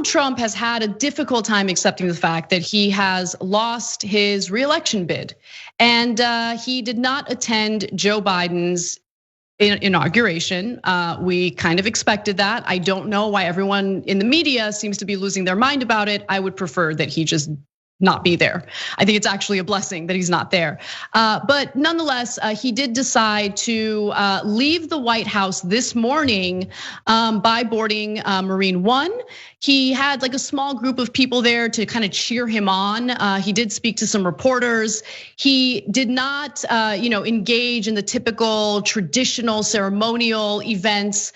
Donald Trump has had a difficult time accepting the fact that he has lost his reelection bid. And he did not attend Joe Biden's inauguration. We kind of expected that. I don't know why everyone in the media seems to be losing their mind about it. I would prefer that he just not be there. I think it's actually a blessing that he's not there. But nonetheless, he did decide to leave the White House this morning by boarding Marine One. He had like a small group of people there to kind of cheer him on. He did speak to some reporters. He did not, engage in the typical traditional ceremonial events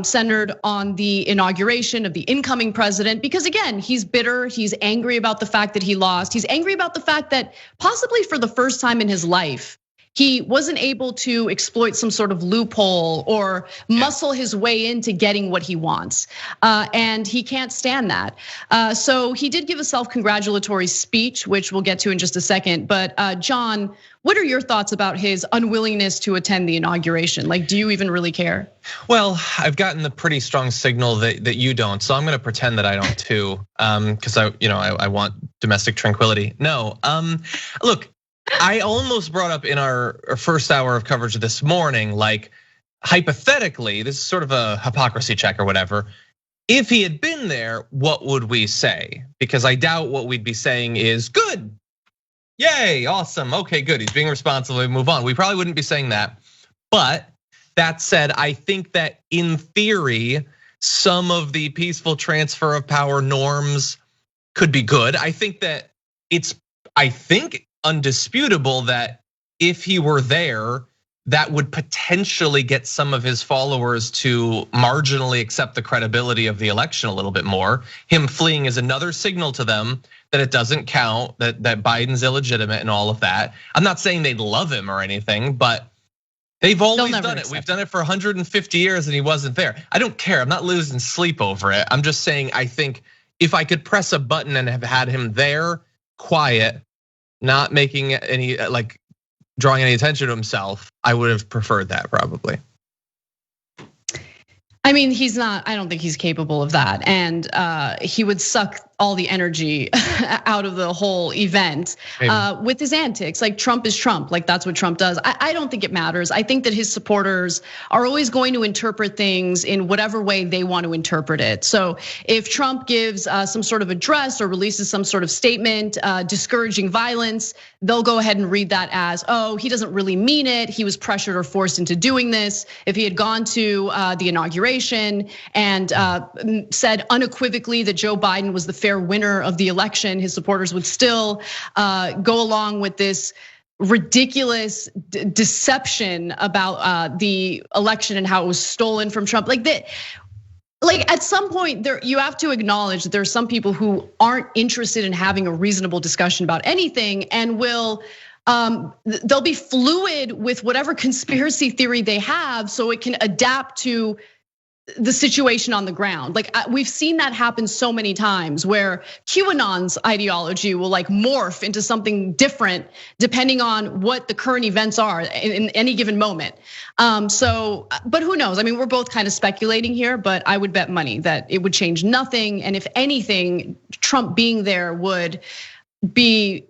centered on the inauguration of the incoming president. Because again, he's bitter. He's angry about the fact that he lost. He's angry about the fact that possibly for the first time in his life, he wasn't able to exploit some sort of loophole or muscle his way into getting what he wants. And he can't stand that. So he did give a self-congratulatory speech, which we'll get to in just a second. But John, what are your thoughts about his unwillingness to attend the inauguration? Like, do you even really care? Well, I've gotten a pretty strong signal that you don't, so I'm gonna pretend that I don't too, because I want domestic tranquility. No, look, I almost brought up in our first hour of coverage this morning, like hypothetically, this is sort of a hypocrisy check or whatever. If he had been there, what would we say? Because I doubt what we'd be saying is good. Yay, awesome, okay, good, he's being responsible, we move on. We probably wouldn't be saying that. But that said, I think that in theory, some of the peaceful transfer of power norms could be good. I think that it's, undisputable that if he were there, that would potentially get some of his followers to marginally accept the credibility of the election a little bit more. Him fleeing is another signal to them that it doesn't count, that Biden's illegitimate and all of that. I'm not saying they'd love him or anything, but they've always done it. We've done it for 150 years and he wasn't there. I don't care, I'm not losing sleep over it. I'm just saying, I think if I could press a button and have had him there, quiet, not making any, like drawing any attention to himself, I would have preferred that probably. I mean, he's not, I don't think he's capable of that. And he would suck all the energy out of the whole event with his antics. Like Trump is Trump, like that's what Trump does. I don't think it matters. I think that his supporters are always going to interpret things in whatever way they want to interpret it. So if Trump gives some sort of address or releases some sort of statement discouraging violence, they'll go ahead and read that as, oh, he doesn't really mean it. He was pressured or forced into doing this. If he had gone to the inauguration and said unequivocally that Joe Biden was the fair winner of the election, his supporters would still go along with this ridiculous deception about the election and how it was stolen from Trump. Like that, like at some point there, you have to acknowledge that there are some people who aren't interested in having a reasonable discussion about anything and will. They'll be fluid with whatever conspiracy theory they have so it can adapt to the situation on the ground. Like we've seen that happen so many times where QAnon's ideology will like morph into something different depending on what the current events are in any given moment. So, but who knows? I mean, we're both kind of speculating here, but I would bet money that it would change nothing. And if anything, Trump being there would be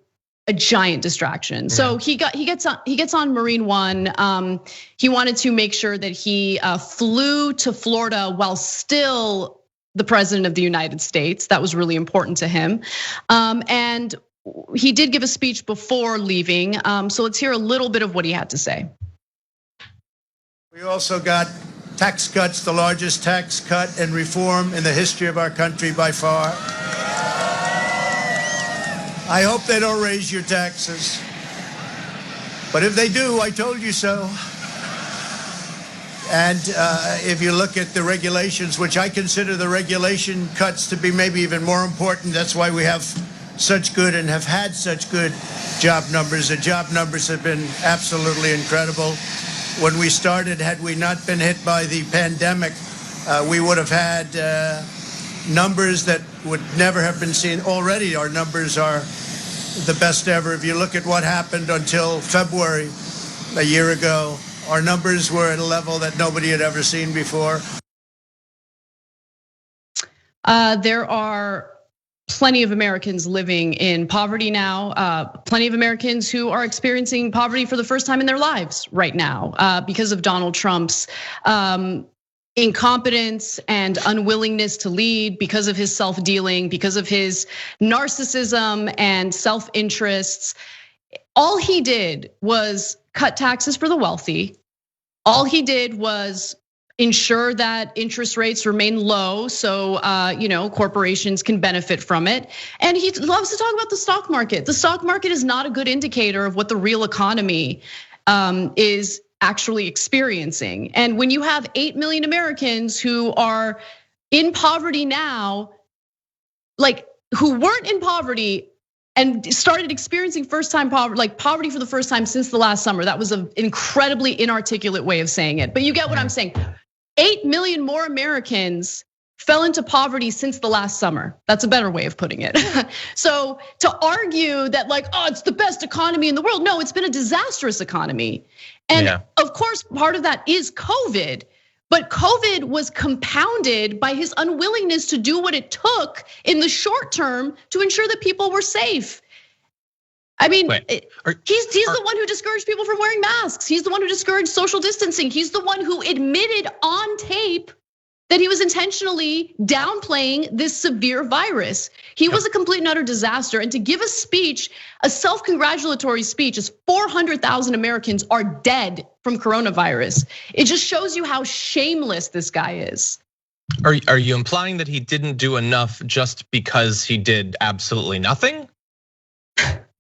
a giant distraction. So he gets on Marine One. He wanted to make sure that he flew to Florida while still the president of the United States. That was really important to him. And he did give a speech before leaving. So let's hear a little bit of what he had to say. We also got tax cuts, the largest tax cut and reform in the history of our country by far. I hope they don't raise your taxes. But if they do, I told you so. And if you look at the regulations, which I consider the regulation cuts to be maybe even more important, that's why we have such good and have had such good job numbers. The job numbers have been absolutely incredible. When we started, had we not been hit by the pandemic, we would have had numbers that would never have been seen. Already our numbers are the best ever. If you look at what happened until February a year ago, our numbers were at a level that nobody had ever seen before. There are plenty of Americans living in poverty now. Plenty of Americans who are experiencing poverty for the first time in their lives right now because of Donald Trump's incompetence and unwillingness to lead, because of his self-dealing, because of his narcissism and self-interests. All he did was cut taxes for the wealthy. All he did was ensure that interest rates remain low so corporations can benefit from it. And he loves to talk about the stock market. The stock market is not a good indicator of what the real economy is actually experiencing. And when you have 8 million Americans who are in poverty now, like who weren't in poverty and started experiencing first-time poverty, like poverty for the first time since the last summer. That was an incredibly inarticulate way of saying it, but you get what I'm saying. 8 million more Americans fell into poverty since the last summer. That's a better way of putting it. So to argue that like, oh, it's the best economy in the world. No, it's been a disastrous economy. And of course, part of that is COVID. But COVID was compounded by his unwillingness to do what it took in the short term to ensure that people were safe. I mean, he's the one who discouraged people from wearing masks. He's the one who discouraged social distancing. He's the one who admitted on tape that he was intentionally downplaying this severe virus. He was a complete and utter disaster. And to give a speech, a self-congratulatory speech, as 400,000 Americans are dead from coronavirus. It just shows you how shameless this guy is. Are you implying that he didn't do enough just because he did absolutely nothing?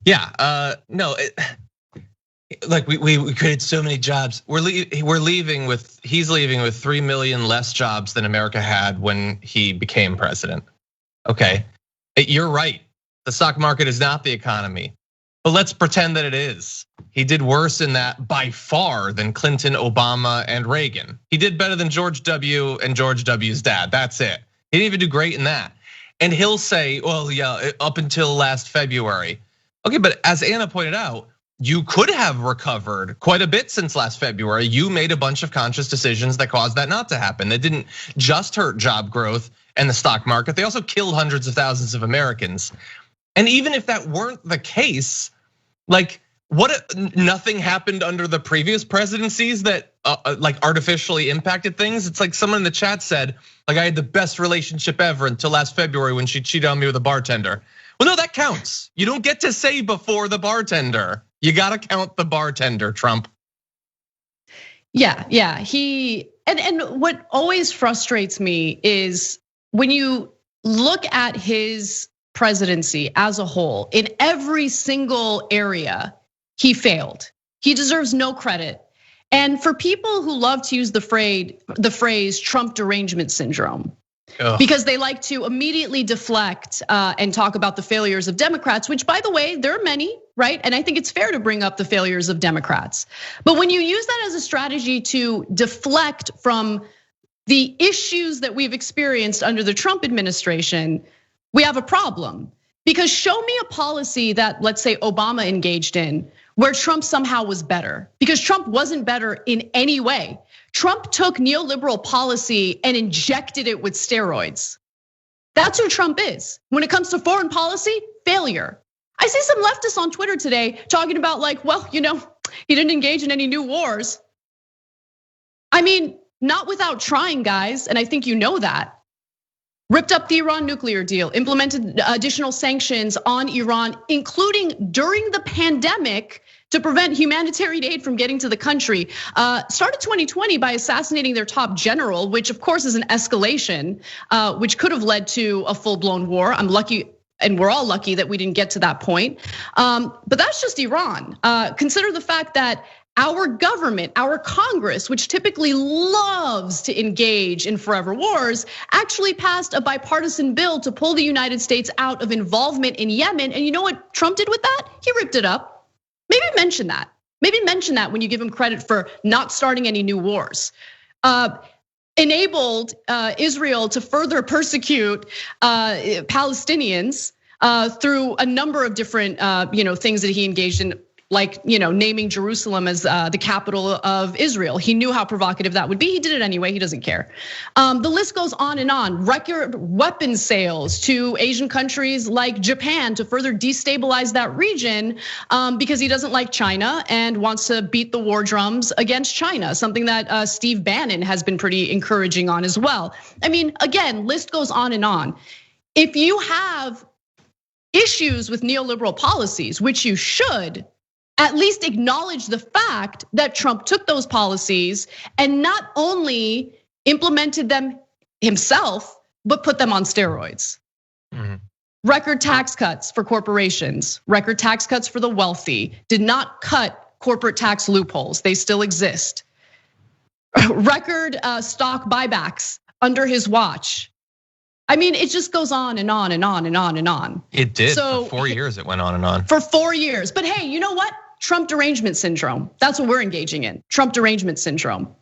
Yeah, no. Like we created so many jobs. He's leaving with 3 million less jobs than America had when he became president. Okay, you're right. The stock market is not the economy, but let's pretend that it is. He did worse in that by far than Clinton, Obama, and Reagan. He did better than George W. and George W.'s dad. That's it. He didn't even do great in that. And he'll say, well, yeah, up until last February. Okay, but as Anna pointed out, you could have recovered quite a bit since last February. You made a bunch of conscious decisions that caused that not to happen. They didn't just hurt job growth and the stock market. They also killed hundreds of thousands of Americans. And even if that weren't the case, like nothing happened under the previous presidencies that like artificially impacted things. It's like someone in the chat said, like I had the best relationship ever until last February when she cheated on me with a bartender. Well, no, that counts. You don't get to say before the bartender. You gotta count the bartender, Trump. Yeah. And what always frustrates me is when you look at his presidency as a whole, in every single area, he failed. He deserves no credit. And for people who love to use the phrase Trump derangement syndrome, because they like to immediately deflect and talk about the failures of Democrats, which by the way, there are many, right? And I think it's fair to bring up the failures of Democrats. But when you use that as a strategy to deflect from the issues that we've experienced under the Trump administration, we have a problem. Because show me a policy that, let's say, Obama engaged in where Trump somehow was better, because Trump wasn't better in any way. Trump took neoliberal policy and injected it with steroids. That's who Trump is. When it comes to foreign policy, failure. I see some leftists on Twitter today talking about like, well, he didn't engage in any new wars. I mean, not without trying, guys, and I think you know that. Ripped up the Iran nuclear deal, implemented additional sanctions on Iran, including during the pandemic to prevent humanitarian aid from getting to the country. Started 2020 by assassinating their top general, which of course is an escalation, which could have led to a full-blown war. I'm lucky, and we're all lucky that we didn't get to that point. But that's just Iran. Consider the fact that our government, our Congress, which typically loves to engage in forever wars, actually passed a bipartisan bill to pull the United States out of involvement in Yemen. And you know what Trump did with that? He ripped it up. Maybe mention that. Maybe mention that when you give him credit for not starting any new wars. Enabled Israel to further persecute Palestinians through a number of different things that he engaged in. like naming Jerusalem as the capital of Israel. He knew how provocative that would be. He did it anyway. He doesn't care. The list goes on and on. Record weapon sales to Asian countries like Japan to further destabilize that region because he doesn't like China and wants to beat the war drums against China, something that Steve Bannon has been pretty encouraging on as well. I mean, again, list goes on and on. If you have issues with neoliberal policies, which you should, at least acknowledge the fact that Trump took those policies and not only implemented them himself, but put them on steroids. Mm-hmm. Record tax cuts for corporations, record tax cuts for the wealthy, did not cut corporate tax loopholes. They still exist. Record stock buybacks under his watch. I mean, it just goes on and on and on and on and on. It did. So, for 4 years, it went on and on. For 4 years. But hey, you know what? Trump derangement syndrome. That's what we're engaging in. Trump derangement syndrome.